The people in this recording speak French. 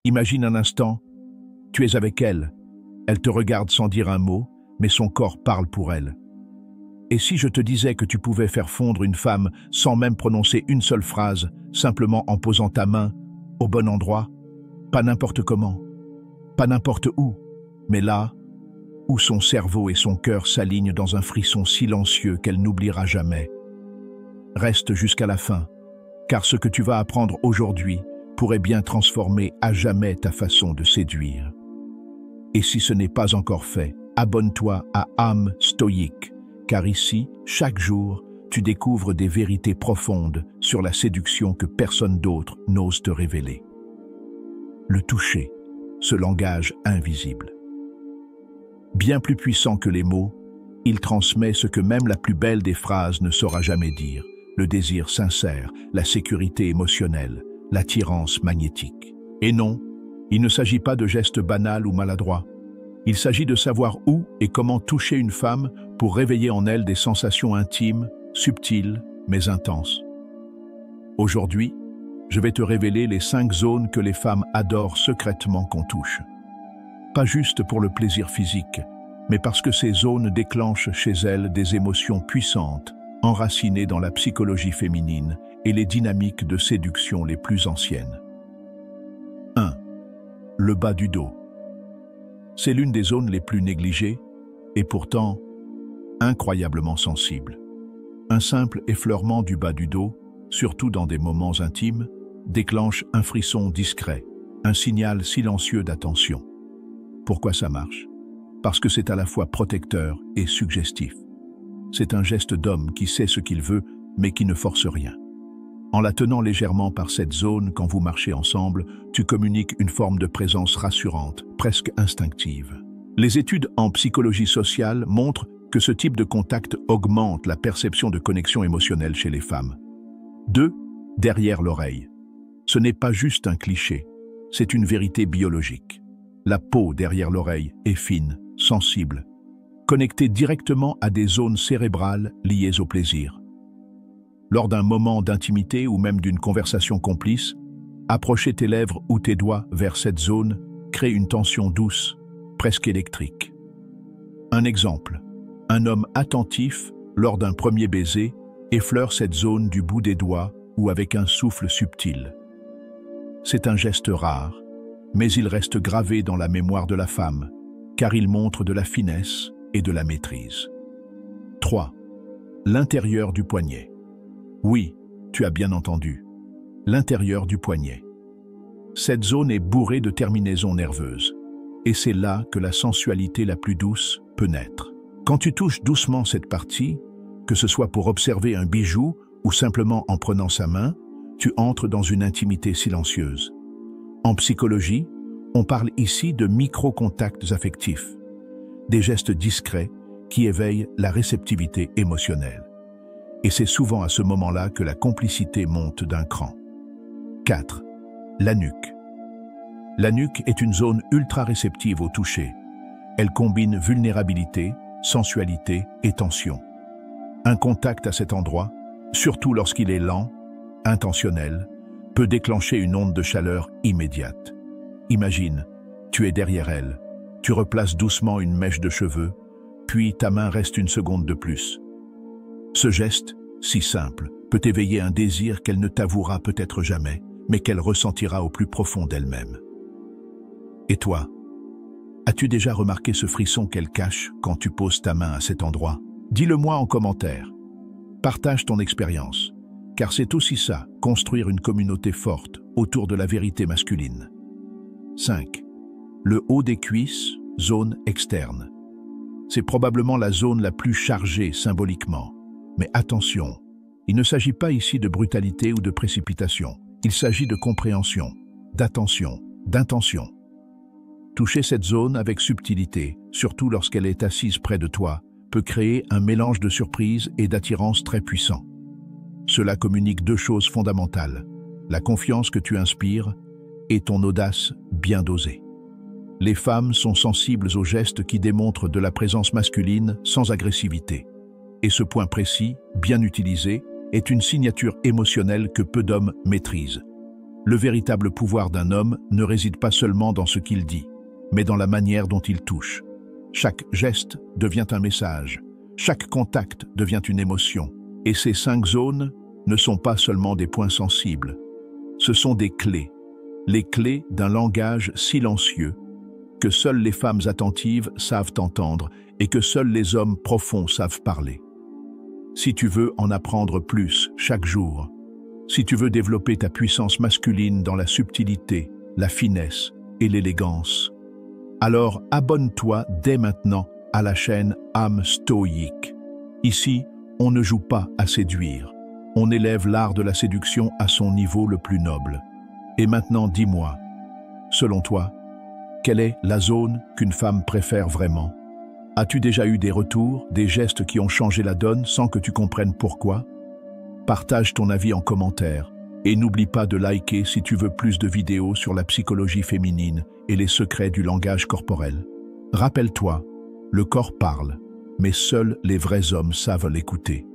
Imagine un instant, tu es avec elle. Elle te regarde sans dire un mot, mais son corps parle pour elle. Et si je te disais que tu pouvais faire fondre une femme sans même prononcer une seule phrase, simplement en posant ta main au bon endroit, pas n'importe comment, pas n'importe où, mais là, où son cerveau et son cœur s'alignent dans un frisson silencieux qu'elle n'oubliera jamais. Reste jusqu'à la fin, car ce que tu vas apprendre aujourd'hui pourrait bien transformer à jamais ta façon de séduire. Et si ce n'est pas encore fait, abonne-toi à Âme Stoïque, car ici, chaque jour, tu découvres des vérités profondes sur la séduction que personne d'autre n'ose te révéler. Le toucher, ce langage invisible. Bien plus puissant que les mots, il transmet ce que même la plus belle des phrases ne saura jamais dire, le désir sincère, la sécurité émotionnelle, l'attirance magnétique. Et non, il ne s'agit pas de gestes banals ou maladroits. Il s'agit de savoir où et comment toucher une femme pour réveiller en elle des sensations intimes, subtiles, mais intenses. Aujourd'hui, je vais te révéler les 5 zones que les femmes adorent secrètement qu'on touche. Pas juste pour le plaisir physique, mais parce que ces zones déclenchent chez elles des émotions puissantes, enracinées dans la psychologie féminine et les dynamiques de séduction les plus anciennes. 1. Le bas du dos. C'est l'une des zones les plus négligées et pourtant incroyablement sensible. Un simple effleurement du bas du dos, surtout dans des moments intimes, déclenche un frisson discret, un signal silencieux d'attention. Pourquoi ça marche? Parce que c'est à la fois protecteur et suggestif. C'est un geste d'homme qui sait ce qu'il veut, mais qui ne force rien. En la tenant légèrement par cette zone quand vous marchez ensemble, tu communiques une forme de présence rassurante, presque instinctive. Les études en psychologie sociale montrent que ce type de contact augmente la perception de connexion émotionnelle chez les femmes. 2. Derrière l'oreille. Ce n'est pas juste un cliché, c'est une vérité biologique. La peau derrière l'oreille est fine, sensible, connectée directement à des zones cérébrales liées au plaisir. Lors d'un moment d'intimité ou même d'une conversation complice, approcher tes lèvres ou tes doigts vers cette zone crée une tension douce, presque électrique. Un exemple, un homme attentif, lors d'un premier baiser, effleure cette zone du bout des doigts ou avec un souffle subtil. C'est un geste rare, mais il reste gravé dans la mémoire de la femme, car il montre de la finesse et de la maîtrise. 3. L'intérieur du poignet. Oui, tu as bien entendu. L'intérieur du poignet. Cette zone est bourrée de terminaisons nerveuses, et c'est là que la sensualité la plus douce peut naître. Quand tu touches doucement cette partie, que ce soit pour observer un bijou ou simplement en prenant sa main, tu entres dans une intimité silencieuse. En psychologie, on parle ici de micro-contacts affectifs, des gestes discrets qui éveillent la réceptivité émotionnelle. Et c'est souvent à ce moment-là que la complicité monte d'un cran. 4. La nuque. La nuque est une zone ultra réceptive au toucher. Elle combine vulnérabilité, sensualité et tension. Un contact à cet endroit, surtout lorsqu'il est lent, intentionnel, peut déclencher une onde de chaleur immédiate. Imagine, tu es derrière elle, tu replaces doucement une mèche de cheveux, puis ta main reste une seconde de plus. Ce geste, si simple, peut éveiller un désir qu'elle ne t'avouera peut-être jamais, mais qu'elle ressentira au plus profond d'elle-même. Et toi, as-tu déjà remarqué ce frisson qu'elle cache quand tu poses ta main à cet endroit? Dis-le-moi en commentaire. Partage ton expérience, car c'est aussi ça, construire une communauté forte autour de la vérité masculine. 5. Le haut des cuisses, zone externe. C'est probablement la zone la plus chargée symboliquement. Mais attention, il ne s'agit pas ici de brutalité ou de précipitation. Il s'agit de compréhension, d'attention, d'intention. Toucher cette zone avec subtilité, surtout lorsqu'elle est assise près de toi, peut créer un mélange de surprise et d'attirance très puissant. Cela communique 2 choses fondamentales, la confiance que tu inspires et ton audace bien dosée. Les femmes sont sensibles aux gestes qui démontrent de la présence masculine sans agressivité. Et ce point précis, bien utilisé, est une signature émotionnelle que peu d'hommes maîtrisent. Le véritable pouvoir d'un homme ne réside pas seulement dans ce qu'il dit, mais dans la manière dont il touche. Chaque geste devient un message, chaque contact devient une émotion. Et ces 5 zones ne sont pas seulement des points sensibles, ce sont des clés, les clés d'un langage silencieux que seules les femmes attentives savent entendre et que seuls les hommes profonds savent parler. Si tu veux en apprendre plus chaque jour, si tu veux développer ta puissance masculine dans la subtilité, la finesse et l'élégance, alors abonne-toi dès maintenant à la chaîne Âme Stoïque. Ici, on ne joue pas à séduire, on élève l'art de la séduction à son niveau le plus noble. Et maintenant, dis-moi, selon toi, quelle est la zone qu'une femme préfère vraiment? As-tu déjà eu des retours, des gestes qui ont changé la donne sans que tu comprennes pourquoi? Partage ton avis en commentaire et n'oublie pas de liker si tu veux plus de vidéos sur la psychologie féminine et les secrets du langage corporel. Rappelle-toi, le corps parle, mais seuls les vrais hommes savent l'écouter.